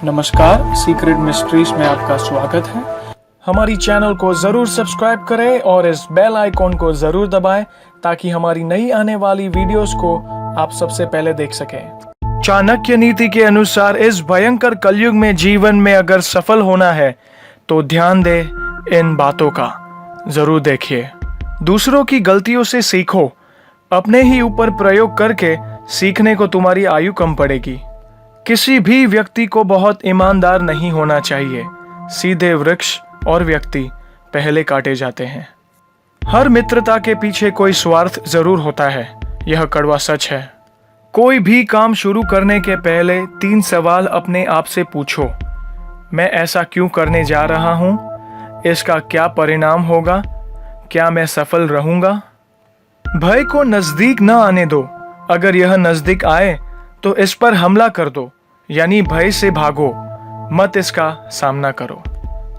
नमस्कार, secret mysteries में आपका स्वागत है। हमारी चैनल को जरूर सब्सक्राइब करें और इस बेल आइकॉन को जरूर दबाएं ताकि हमारी नई आने वाली वीडियोस को आप सबसे पहले देख सकें। चाणक्य नीति के अनुसार इस भयंकर कलयुग में जीवन में अगर सफल होना है तो ध्यान दे इन बातों का, जरूर देखिए। दूसरों की गलतियों से सीखो, अपने ही ऊपर प्रयोग करके सीखने को तुम्हारी आयु कम पड़ेगी। किसी भी व्यक्ति को बहुत ईमानदार नहीं होना चाहिए। सीधे वृक्ष और व्यक्ति पहले काटे जाते हैं। हर मित्रता के पीछे कोई स्वार्थ जरूर होता है, यह कड़वा सच है। कोई भी काम शुरू करने के पहले 3 सवाल अपने आप से पूछो। मैं ऐसा क्यों करने जा रहा हूं? इसका क्या परिणाम होगा? क्या मैं सफल रहूंगा? भय को नजदीक न आने दो। अगर यह नजदीक आए तो इस पर हमला कर दो, यानी भय से भागो, मत इसका सामना करो।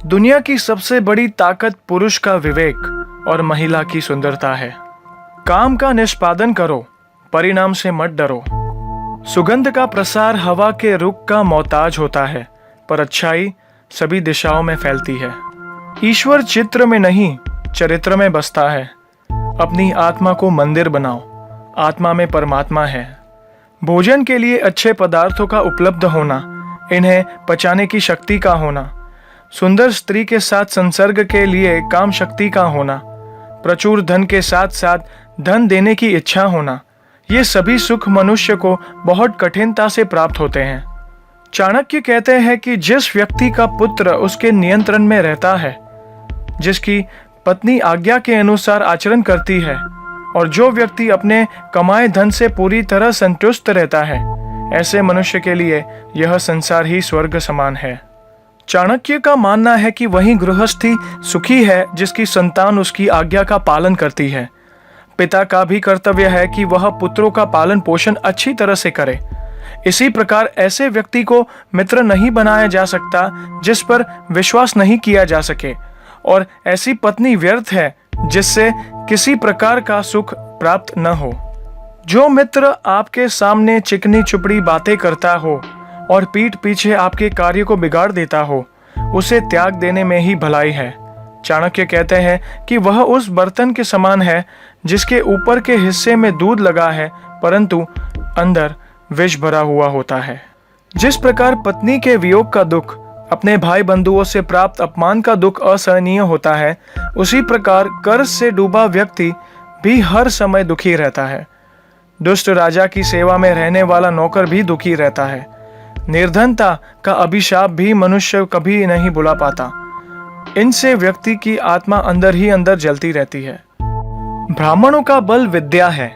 दुनिया की सबसे बड़ी ताकत पुरुष का विवेक और महिला की सुंदरता है। काम का निष्पादन करो, परिणाम से मत डरो। सुगंध का प्रसार हवा के रुख का मोहताज होता है, पर अच्छाई सभी दिशाओं में फैलती है। ईश्वर चित्र में नहीं, चरित्र में बसता है। अपनी आत्मा को मंदिर बनाओ, आत्मा में परमात्मा है। भोजन के लिए अच्छे पदार्थों का उपलब्ध होना, इन्हें पचाने की शक्ति का होना, सुंदर स्त्री के साथ संसर्ग के लिए काम शक्ति का होना, प्रचुर धन के साथ साथ धन देने की इच्छा होना, ये सभी सुख मनुष्य को बहुत कठिनता से प्राप्त होते हैं। चाणक्य कहते हैं कि जिस व्यक्ति का पुत्र उसके नियंत्रण में रहता है, जिसकी पत्नी आज्ञा के अनुसार आचरण करती है और जो व्यक्ति अपने कमाए धन से पूरी तरह संतुष्ट रहता है, ऐसे मनुष्य के लिए यह संसार ही स्वर्ग समान है। चाणक्य का मानना है कि वही गृहस्थी सुखी है जिसकी संतान उसकी आज्ञा का पालन करती है। पिता का भी कर्तव्य है कि वह पुत्रों का पालन पोषण अच्छी तरह से करे। इसी प्रकार ऐसे व्यक्ति को मित्र नहीं बनाया जा सकता जिस पर विश्वास नहीं किया जा सके, और ऐसी पत्नी व्यर्थ है जिससे किसी प्रकार का सुख प्राप्त न हो। जो मित्र आपके सामने चिकनी चुपड़ी बातें करता हो और पीठ पीछे आपके कार्य को बिगाड़ देता हो, उसे त्याग देने में ही भलाई है। चाणक्य कहते हैं कि वह उस बर्तन के समान है जिसके ऊपर के हिस्से में दूध लगा है परंतु अंदर विष भरा हुआ होता है। जिस प्रकार पत्नी के वियोग का दुख, अपने भाई बंधुओं से प्राप्त अपमान का दुख असहनीय होता है, उसी प्रकार कर्ज से डूबा व्यक्ति भी हर समय दुखी रहता है। दुष्ट राजा की सेवा में रहने वाला नौकर भी दुखी रहता है। निर्धनता का अभिशाप भी मनुष्य कभी नहीं भुला पाता। इनसे व्यक्ति की आत्मा अंदर ही अंदर जलती रहती है। ब्राह्मणों का बल विद्या है,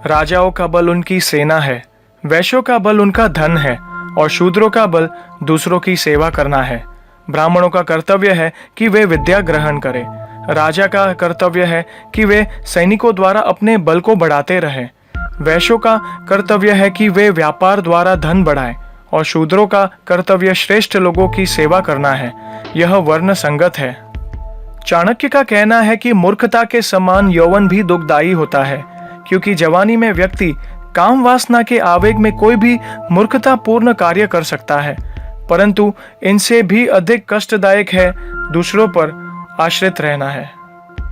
राजाओं का बल उनकी सेना है, वैश्यों का बल उनका धन है और शूद्रों का बल दूसरों की सेवा करना है। ब्राह्मणों का कर्तव्य है कि वे विद्या ग्रहण करें। राजा का कर्तव्य है कि वे सैनिकों द्वारा अपने बल को बढ़ाते रहें। वैश्यों का कर्तव्य है कि वे व्यापार द्वारा धन बढ़ाएं और शूद्रों का कर्तव्य श्रेष्ठ लोगों की सेवा करना है। यह वर्ण संगत है। चाणक्य का कहना है कि मूर्खता के समान यौवन भी दुखदायी होता है, क्योंकि जवानी में व्यक्ति काम वासना के आवेग में कोई भी मूर्खतापूर्ण कार्य कर सकता है, परंतु इनसे भी अधिक कष्टदायक है दूसरों पर आश्रित रहना है।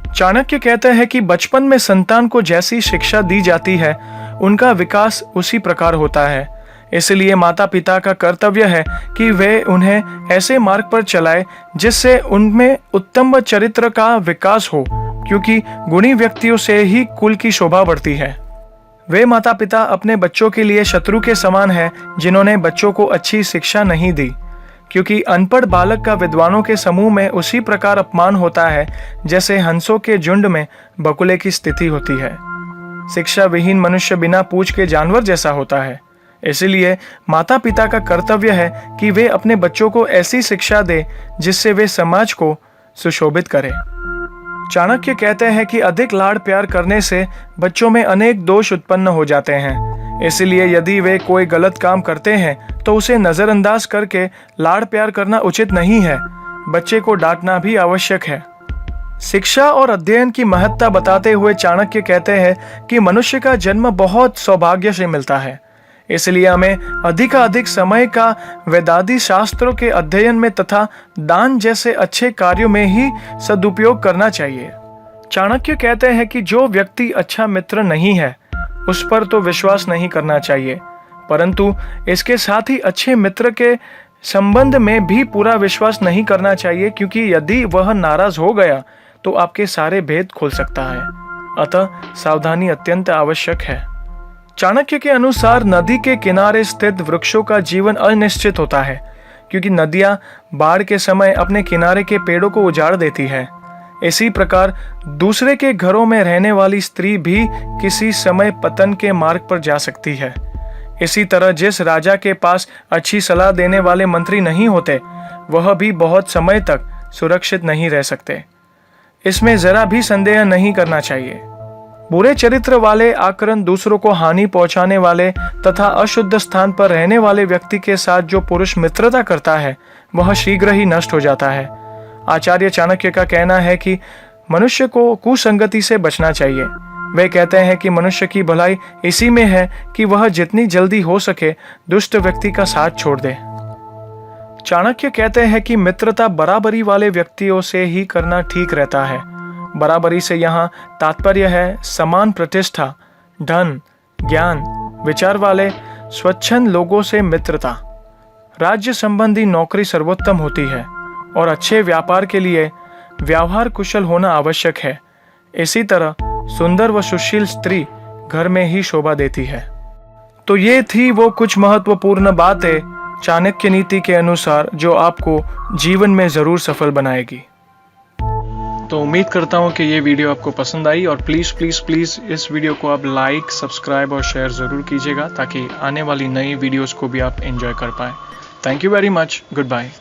चाणक्य कहते हैं कि बचपन में संतान को जैसी शिक्षा दी जाती है, उनका विकास उसी प्रकार होता है। इसलिए माता पिता का कर्तव्य है कि वे उन्हें ऐसे मार्ग पर चलाए जिससे उनमें उत्तम चरित्र का विकास हो, क्योंकि गुणी व्यक्तियों से ही कुल की शोभा बढ़ती है। वे माता पिता अपने बच्चों के लिए शत्रु के समान हैं जिन्होंने बच्चों को अच्छी शिक्षा नहीं दी, क्योंकि अनपढ़ बालक का विद्वानों के समूह में उसी प्रकार अपमान होता है जैसे हंसों के झुंड में बकुले की स्थिति होती है। शिक्षा विहीन मनुष्य बिना पूंछ के जानवर जैसा होता है। इसलिए माता पिता का कर्तव्य है कि वे अपने बच्चों को ऐसी शिक्षा दे जिससे वे समाज को सुशोभित करें। चाणक्य कहते हैं कि अधिक लाड़ प्यार करने से बच्चों में अनेक दोष उत्पन्न हो जाते हैं। इसलिए यदि वे कोई गलत काम करते हैं तो उसे नजरअंदाज करके लाड़ प्यार करना उचित नहीं है। बच्चे को डांटना भी आवश्यक है। शिक्षा और अध्ययन की महत्ता बताते हुए चाणक्य कहते हैं कि मनुष्य का जन्म बहुत सौभाग्य से मिलता है। इसलिए हमें अधिकाधिक समय का वेदांती शास्त्रों के अध्ययन में तथा दान जैसे अच्छे कार्यों में ही सदुपयोग करना चाहिए। चाणक्य कहते हैं कि जो व्यक्ति अच्छा मित्र नहीं है उस पर तो विश्वास नहीं करना चाहिए, परंतु इसके साथ ही अच्छे मित्र के संबंध में भी पूरा विश्वास नहीं करना चाहिए, क्योंकि यदि वह नाराज हो गया तो आपके सारे भेद खोल सकता है। अतः सावधानी अत्यंत आवश्यक है। चाणक्य के अनुसार नदी के किनारे स्थित वृक्षों का जीवन अनिश्चित होता है, क्योंकि नदियां बाढ़ के समय अपने किनारे के पेड़ों को उजाड़ देती है। इसी प्रकार दूसरे के घरों में रहने वाली स्त्री भी किसी समय पतन के मार्ग पर जा सकती है। इसी तरह जिस राजा के पास अच्छी सलाह देने वाले मंत्री नहीं होते, वह भी बहुत समय तक सुरक्षित नहीं रह सकते। इसमें जरा भी संदेह नहीं करना चाहिए। बुरे चरित्र वाले, आकरण, दूसरों को हानि पहुंचाने वाले तथा अशुद्ध स्थान पर रहने वाले व्यक्ति के साथ जो पुरुष मित्रता करता है वह शीघ्र ही नष्ट हो जाता है। आचार्य चाणक्य का कहना है कि मनुष्य को कुसंगति से बचना चाहिए। वे कहते हैं कि मनुष्य की भलाई इसी में है कि वह जितनी जल्दी हो सके दुष्ट व्यक्ति का साथ छोड़ दे। चाणक्य कहते हैं कि मित्रता बराबरी वाले व्यक्तियों से ही करना ठीक रहता है। बराबरी से यहाँ तात्पर्य है समान प्रतिष्ठा, धन, ज्ञान, विचार वाले स्वच्छंद लोगों से मित्रता। राज्य संबंधी नौकरी सर्वोत्तम होती है और अच्छे व्यापार के लिए व्यवहार कुशल होना आवश्यक है। इसी तरह सुंदर व सुशील स्त्री घर में ही शोभा देती है। तो ये थी वो कुछ महत्वपूर्ण बातें चाणक्य नीति के अनुसार जो आपको जीवन में जरूर सफल बनाएगी। तो उम्मीद करता हूँ कि ये वीडियो आपको पसंद आई, और प्लीज़ इस वीडियो को आप लाइक, सब्सक्राइब और शेयर ज़रूर कीजिएगा ताकि आने वाली नई वीडियोस को भी आप एंजॉय कर पाएँ। Thank you very much. Good bye.